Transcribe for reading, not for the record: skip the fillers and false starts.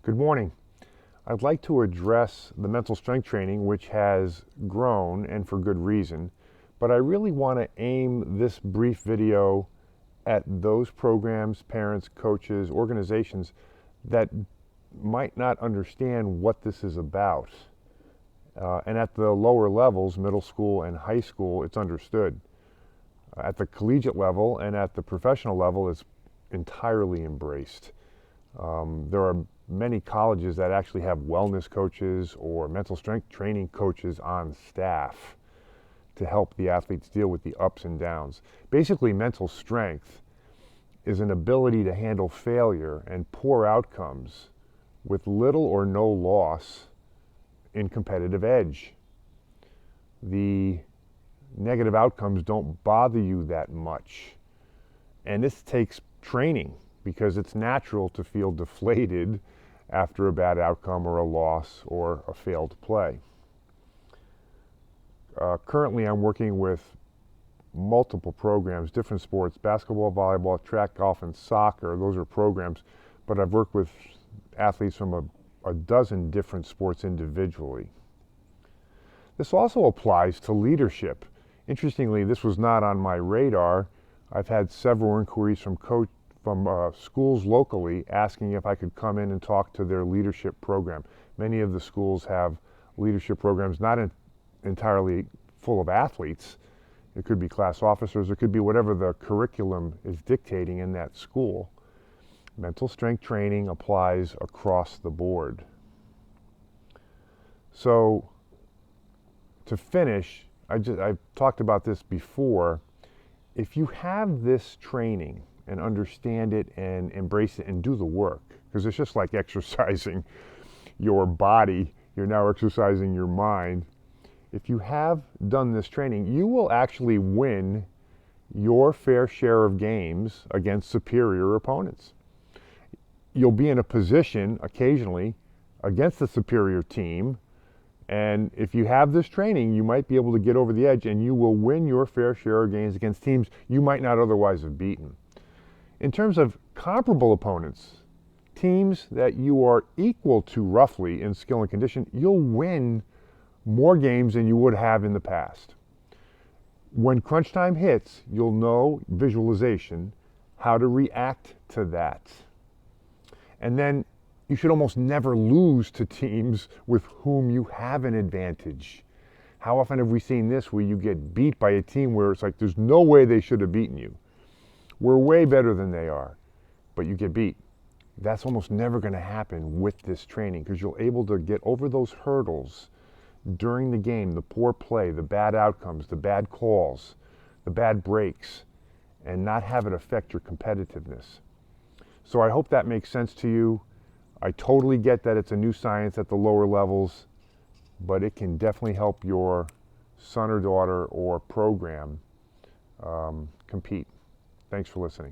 Good morning. I'd like to address the mental strength training, which has grown, and for good reason, but I really want to aim this brief video at those programs, parents, coaches, organizations that might not understand what this is about. And at the lower levels, middle school and high school, it's understood. At the collegiate level and at the professional level, it's entirely embraced. There are many colleges that actually have wellness coaches or mental strength training coaches on staff to help the athletes deal with the ups and downs. Basically, mental strength is an ability to handle failure and poor outcomes with little or no loss in competitive edge. The negative outcomes don't bother you that much. And this takes training because it's natural to feel deflated after a bad outcome or a loss or a failed play. Currently, I'm working with multiple programs, different sports, basketball, volleyball, track, golf, and soccer. Those are programs, but I've worked with athletes from a dozen different sports individually. This also applies to leadership. Interestingly, this was not on my radar. I've had several inquiries from schools locally asking if I could come in and talk to their leadership program. Many of the schools have leadership programs not entirely full of athletes. It could be class officers, it could be whatever the curriculum is dictating in that school. Mental strength training applies across the board. So to finish, I've talked about this before. If you have this training and understand it and embrace it and do the work, because it's just like exercising your body, you're now exercising your mind. If you have done this training, you will actually win your fair share of games against superior opponents. You'll be in a position occasionally against the superior team, and if you have this training, you might be able to get over the edge and you will win your fair share of games against teams you might not otherwise have beaten. In terms of comparable opponents, teams that you are equal to roughly in skill and condition, you'll win more games than you would have in the past. When crunch time hits, you'll know, visualization, how to react to that. And then you should almost never lose to teams with whom you have an advantage. How often have we seen this where you get beat by a team where it's like there's no way they should have beaten you? We're way better than they are, but you get beat. That's almost never going to happen with this training because you're able to get over those hurdles during the game, the poor play, the bad outcomes, the bad calls, the bad breaks, and not have it affect your competitiveness. So I hope that makes sense to you. I totally get that it's a new science at the lower levels, but it can definitely help your son or daughter or program compete. Thanks for listening.